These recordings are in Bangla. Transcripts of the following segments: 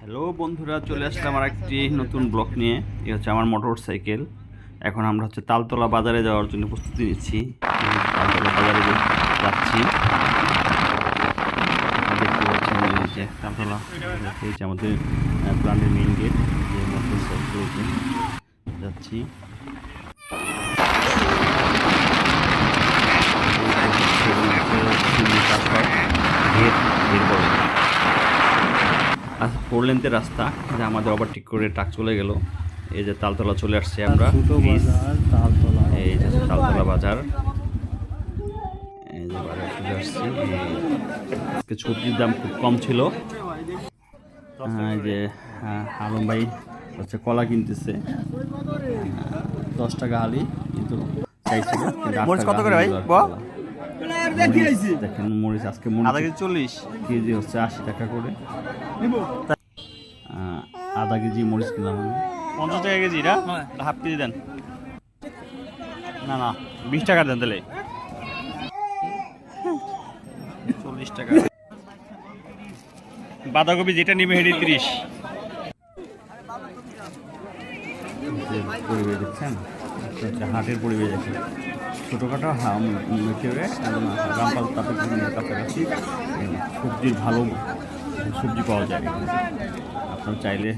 হ্যালো বন্ধুরা, চলে আসলাম আর একটি নতুন ব্লগ নিয়ে। এই হচ্ছে আমার মোটর সাইকেল। এখন আমরা তালতলা বাজারে যাওয়ার জন্য প্রস্তুতি নিচ্ছি। তালতলা বাজারে যাচ্ছি। দেখতে পাচ্ছেন এই যে তালতলা, এই যে আমাদের প্ল্যান্টের মেইন গেট, যে মোটর সাইকেল যাচ্ছি। ফোর লেন্থের রাস্তা, যে আমাদের ওভারটেক করে ট্রাক চলে গেল। এই যে তালতলা চলে আসছে আমরা। এই যে তালতলা বাজার, এই যে বাজার চলে আসছি। আজকে সবজির দাম খুব কম ছিল। এই যে আলম ভাই হচ্ছে কলা কিনতেছে, 10 টাকা হালি, কিন্তু চাইছিল কত করে ভাই? দেখেন মরিচ, আজকে আধা কেজি 40 কেজি হচ্ছে 80 টাকা করে। আধা কেজি মরিচ কিনলাম আমি 50 টাকা কেজি। না হাফ কেজি দেন, না না 20 টাকা দেন তাহলে। 40 টাকা। বাঁধাকপি যেটা নিবে হেডি 30। পরিবেশ দেখছেন, হাটের পরিবেশ দেখেন। ছোটোখাটো রামপাল তাদের কাছাকাছি সবজির ভালো সবজি পাওয়া যায়। আপনার চাইলে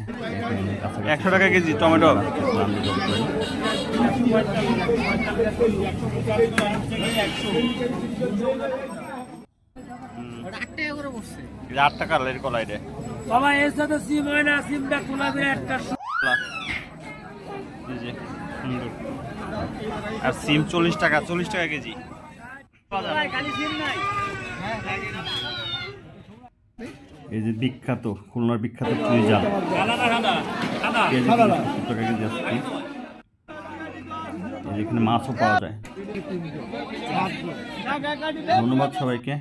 100 টাকা কেজি টমেটো। আট টাকা কলা এটা বাবা, এর সাথে সিম হয় না, সিমটা খোলাবে একটা। আর সিম 40 টাকা, 40 টাকা কেজি। এই যে বিখ্যাত খুলনার বিখ্যাত চুই জাল, কেজি 70 টাকা কেজি আছে। এখানে মাছও পাওয়া যায়। ধন্যবাদ সবাইকে।